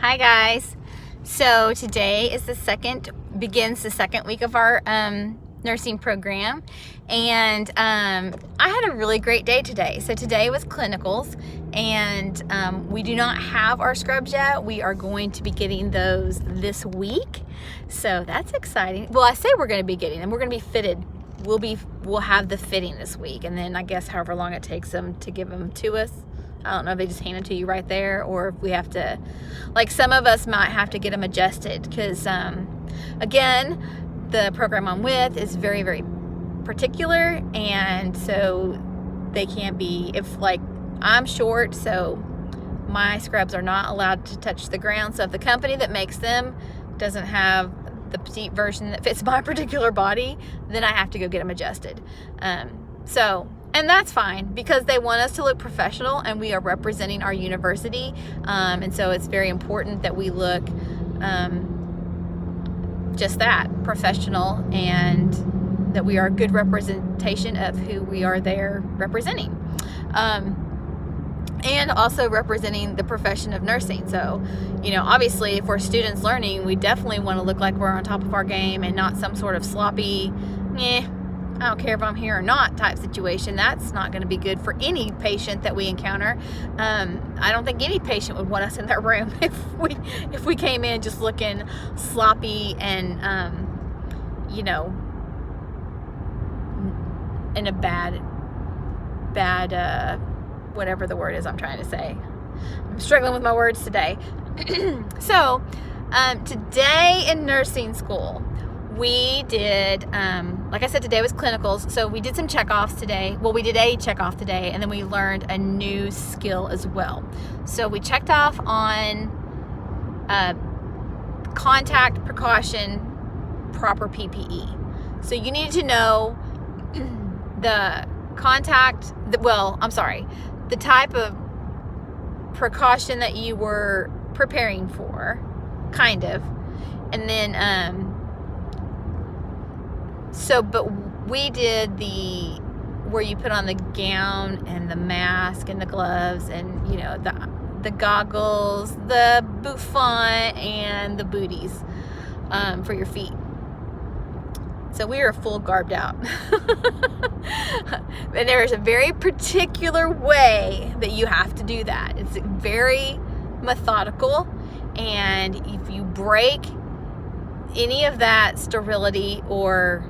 Hi guys. So today is begins the second week of our nursing program, and I had a really great day today. So today was clinicals, and we do not have our scrubs yet. We are going to be getting those this week, so that's exciting. Well, I say we're going to be getting them. We're going to be fitted. We'll have the fitting this week, and then I guess however long it takes them to give them to us. I don't know if they just hand them to you right there, or if we have to, like some of us might have to get them adjusted, because again, the program I'm with is very, very particular, and so they can't be, if like I'm short, so my scrubs are not allowed to touch the ground. So if the company that makes them doesn't have the petite version that fits my particular body, then I have to go get them adjusted. And that's fine, because they want us to look professional, and we are representing our university, and so it's very important that we look just that, professional, and that we are a good representation of who we are there representing, and also representing the profession of nursing. So, you know, obviously if we're students learning, we definitely want to look like we're on top of our game and not some sort of sloppy, I don't care if I'm here or not type situation. That's not going to be good for any patient that we encounter. I don't think any patient would want us in their room if we came in just looking sloppy and you know, in a bad whatever the word is I'm trying to say. I'm struggling with my words today. So today in nursing school, we did, like I said, today was clinicals, so we did some checkoffs today. Well, we did a checkoff today, and then we learned a new skill as well. So we checked off on contact, precaution, proper PPE. So you needed to know the the type of precaution that you were preparing for, kind of, and then but we did where you put on the gown and the mask and the gloves and, you know, the goggles, the bouffant, and the booties for your feet. So we are full garbed out. And there is a very particular way that you have to do that. It's very methodical, and if you break any of that sterility, or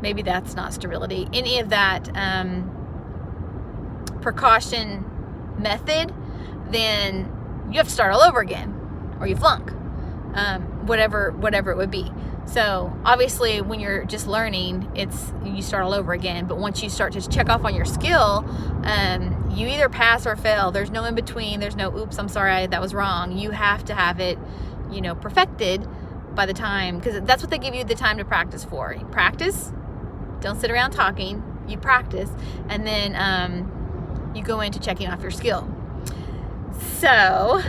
maybe that's not sterility, any of that precaution method, then you have to start all over again, or you flunk, whatever it would be. So obviously when you're just learning, you start all over again. But once you start to check off on your skill, you either pass or fail. There's no in between. There's no oops, I'm sorry, that was wrong. You have to have it, you know, perfected by the time, because that's what they give you the time to practice for. You practice, don't sit around talking, you practice, and then you go into checking off your skill. So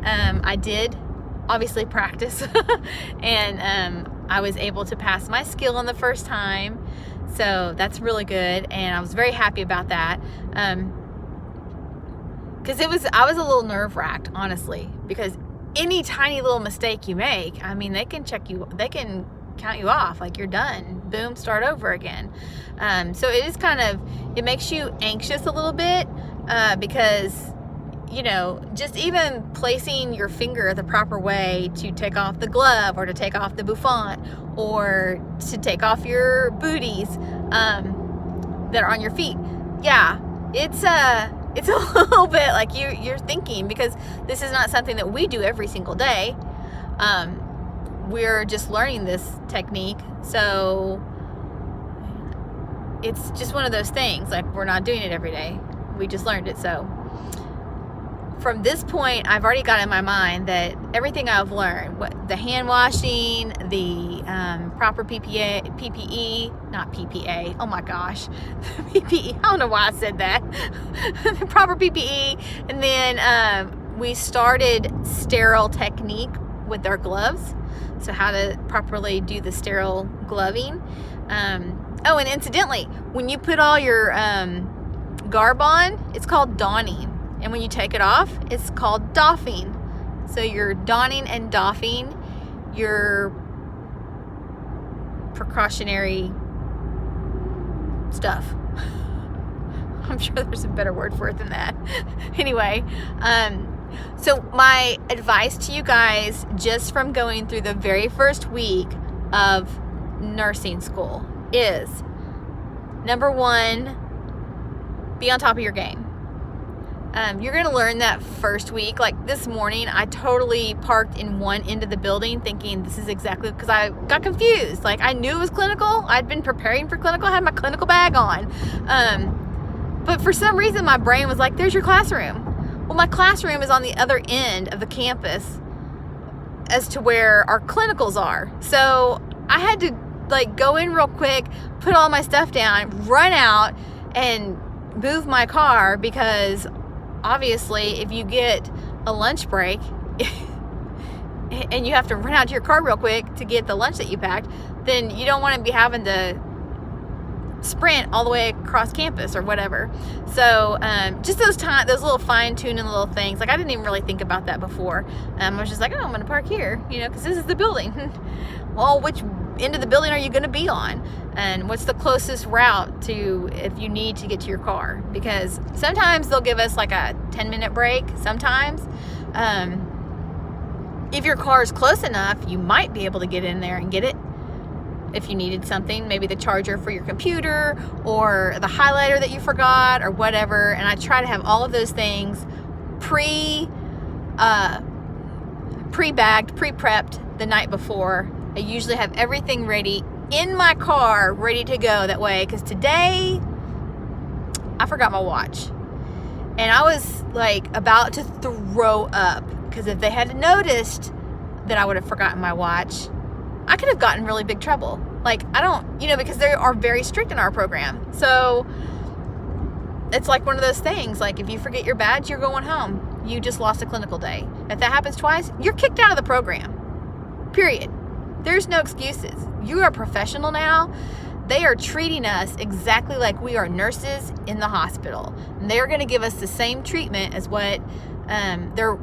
I did obviously practice and I was able to pass my skill on the first time, so that's really good, and I was very happy about that, because I was a little nerve-wracked, honestly, because any tiny little mistake you make, I mean, they can count you off, like you're done, boom, start over again. So it makes you anxious a little bit, because, you know, just even placing your finger the proper way to take off the glove, or to take off the bouffant, or to take off your booties that are on your feet. Yeah, it's a little bit like you're thinking, because this is not something that we do every single day. We're just learning this technique, so it's just one of those things, like we're not doing it every day, we just learned it. So from this point, I've already got in my mind that everything I've learned, the hand washing, the proper PPE, not PPA, oh my gosh, PPE, I don't know why I said that, the proper PPE, and then we started sterile technique with our gloves, so how to properly do the sterile gloving. Oh, and incidentally, when you put all your garb on, it's called donning. And when you take it off, it's called doffing. So you're donning and doffing your precautionary stuff. I'm sure there's a better word for it than that. Anyway, so my advice to you guys, just from going through the very first week of nursing school, is number one, be on top of your game. You're going to learn that first week. Like this morning, I totally parked in one end of the building thinking this is exactly, because I got confused. Like I knew it was clinical. I'd been preparing for clinical. I had my clinical bag on. But for some reason, my brain was like, there's your classroom. Well, my classroom is on the other end of the campus as to where our clinicals are. So I had to like go in real quick, put all my stuff down, run out and move my car, because obviously if you get a lunch break and you have to run out to your car real quick to get the lunch that you packed, then you don't want to be having to sprint all the way across campus or whatever. So just those little fine-tuning little things, like I didn't even really think about that before. I was just like, oh, I'm gonna park here, because this is the building. Well, which end of the building are you gonna be on, and what's the closest route to if you need to get to your car? Because sometimes they'll give us like a 10-minute break. Sometimes if your car is close enough, you might be able to get in there and get it if you needed something, maybe the charger for your computer or the highlighter that you forgot or whatever. And I try to have all of those things pre-bagged, pre-prepped the night before. I usually have everything ready in my car, ready to go that way, because today I forgot my watch. And I was like about to throw up, because if they had noticed that I would have forgotten my watch, I could have gotten in really big trouble. Like, I don't, because they are very strict in our program. So it's like one of those things, like if you forget your badge, you're going home. You just lost a clinical day. If that happens twice, you're kicked out of the program. Period. There's no excuses. You are a professional now. They are treating us exactly like we are nurses in the hospital. And they're going to give us the same treatment as what they're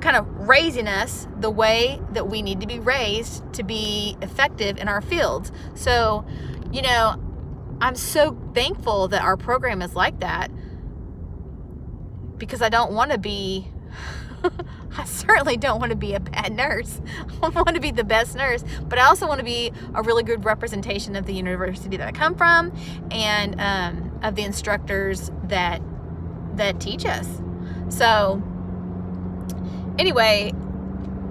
kind of raising us the way that we need to be raised to be effective in our fields. So, I'm so thankful that our program is like that, because I don't want to be I certainly don't want to be a bad nurse. I want to be the best nurse, but I also want to be a really good representation of the university that I come from, and of the instructors that teach us. So anyway,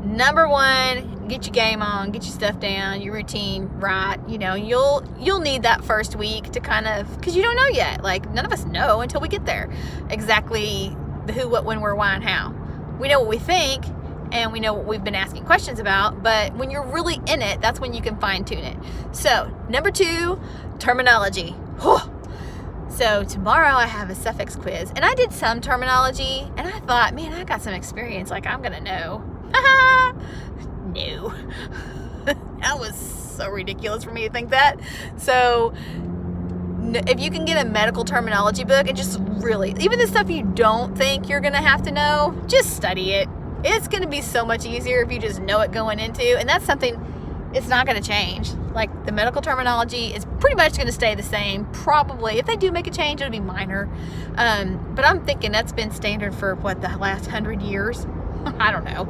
number one, get your game on, get your stuff down, your routine right. You'll need that first week to kind of, because you don't know yet. Like, none of us know until we get there exactly the who, what, when, where, why, and how. We know what we think, and we know what we've been asking questions about, but when you're really in it, that's when you can fine-tune it. So, number two, terminology. So tomorrow I have a suffix quiz, and I did some terminology, and I thought, man, I got some experience, like I'm gonna know. No. That was so ridiculous for me to think that. So if you can get a medical terminology book and just really, even the stuff you don't think you're gonna have to know, just study it. It's gonna be so much easier if you just know it going into, and that's something, it's not gonna change. Like, the medical terminology is pretty much gonna stay the same. Probably, if they do make a change, it'll be minor. But I'm thinking that's been standard for what, the last 100 years? I don't know.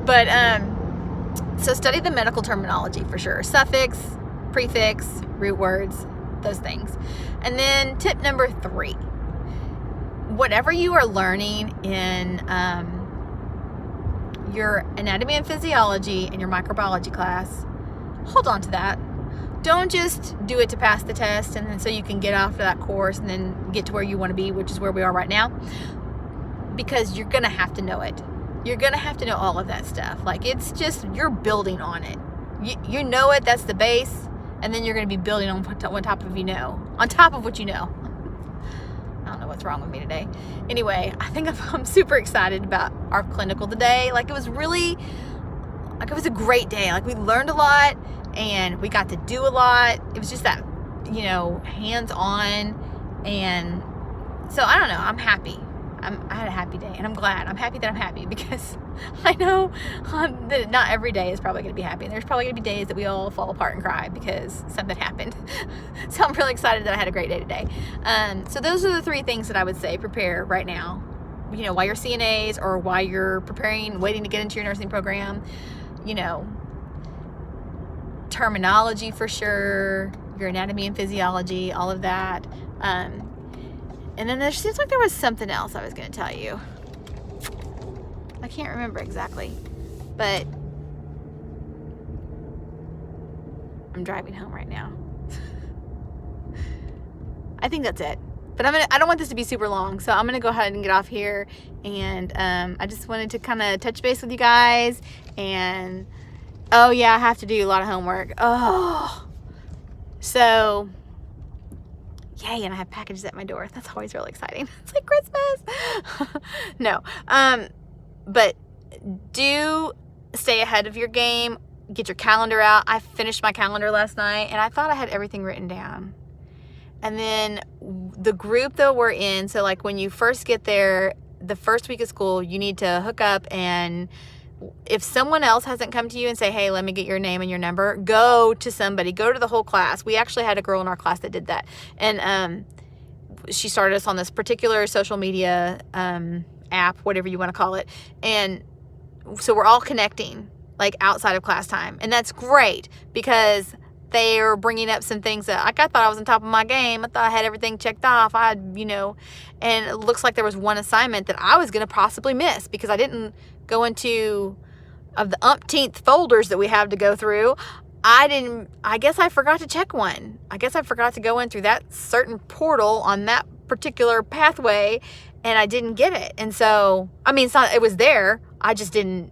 But so study the medical terminology for sure. Suffix, prefix, root words, those things. And then tip number 3, whatever you are learning in your anatomy and physiology and your microbiology class, hold on to that. Don't just do it to pass the test and then so you can get off of that course and then get to where you want to be, which is where we are right now, because you're gonna have to know it. You're gonna have to know all of that stuff. Like, it's just, you're building on it. You know it, that's the base, and then you're gonna be building on top of what you know. I don't know what's wrong with me today. Anyway, I think I'm super excited about our clinical today. Like, it was really, like, it was a great day. Like, we learned a lot and we got to do a lot. It was just that, hands-on. And so I don't know, I'm happy. I had a happy day, and I'm glad. I'm happy that I'm happy, because I know that not every day is probably going to be happy. And there's probably going to be days that we all fall apart and cry because something happened. So I'm really excited that I had a great day today. So those are the 3 things that I would say prepare right now. You know, while you're CNAs or while you're preparing, waiting to get into your nursing program. You know, terminology for sure, your anatomy and physiology, all of that. And then there seems like there was something else I was going to tell you. I can't remember exactly, but I'm driving home right now. I think that's it. But I don't want this to be super long, so I'm gonna go ahead and get off here. And I just wanted to kind of touch base with you guys. And oh yeah, I have to do a lot of homework. Oh, so yay! And I have packages at my door. That's always really exciting. It's like Christmas. No, but do stay ahead of your game. Get your calendar out. I finished my calendar last night, and I thought I had everything written down. And then the group that we're in, so like when you first get there, the first week of school, you need to hook up, and if someone else hasn't come to you and say, hey, let me get your name and your number, go to somebody, go to the whole class. We actually had a girl in our class that did that. And she started us on this particular social media app, whatever you want to call it. And so we're all connecting like outside of class time. And that's great, because they are bringing up some things that I thought I was on top of my game. I thought I had everything checked off. And it looks like there was one assignment that I was going to possibly miss because I didn't go into, of the umpteenth folders that we have to go through, I guess I forgot to check one. I guess I forgot to go in through that certain portal on that particular pathway, and I didn't get it. And so, I mean, it was there. I didn't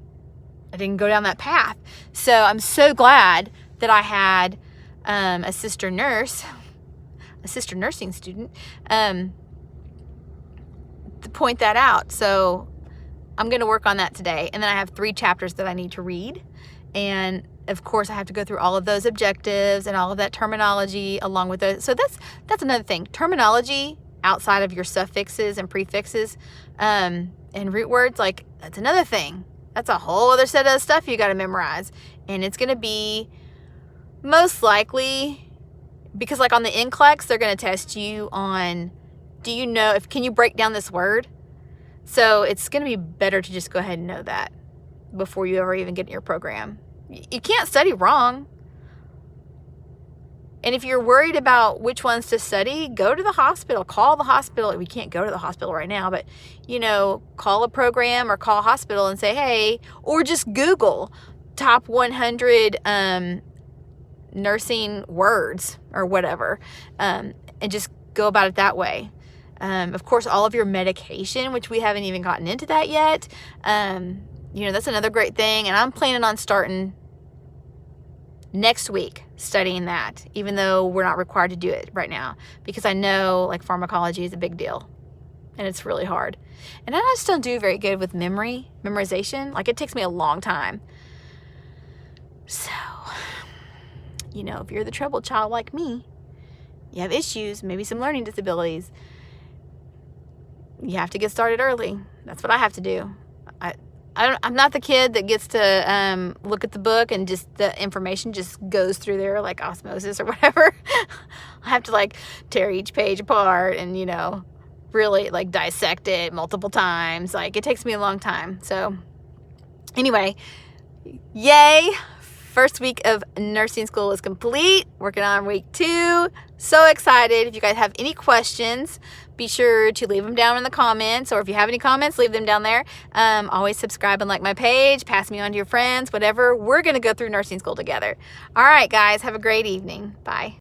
go down that path. So I'm so glad that I had a sister nursing student, to point that out. So I'm going to work on that today. And then I have 3 chapters that I need to read. And of course I have to go through all of those objectives and all of that terminology along with those. So that's another thing. Terminology outside of your suffixes and prefixes, and root words, like that's another thing. That's a whole other set of stuff you got to memorize. And it's going to be most likely, because like on the NCLEX, they're going to test you on, can you break down this word? So it's going to be better to just go ahead and know that before you ever even get in your program. You can't study wrong. And if you're worried about which ones to study, go to the hospital, call the hospital. We can't go to the hospital right now, but call a program or call a hospital and say, hey, or just Google top 100 nursing words or whatever, and just go about it that way. Of course, all of your medication, which we haven't even gotten into that yet. That's another great thing. And I'm planning on starting next week studying that, even though we're not required to do it right now, because I know like pharmacology is a big deal and it's really hard. And I just don't do very good with memorization. Like it takes me a long time. So, if you're the troubled child like me, you have issues, maybe some learning disabilities, you have to get started early. That's what I have to do. I'm not the kid that gets to look at the book and just the information just goes through there like osmosis or whatever. I have to like tear each page apart and, really like dissect it multiple times. Like it takes me a long time. So anyway, yay. First week of nursing school is complete. Working on week 2. So excited. If you guys have any questions, be sure to leave them down in the comments, or if you have any comments, leave them down there. Always subscribe and like my page, pass me on to your friends, whatever. We're going to go through nursing school together. All right, guys, have a great evening. Bye.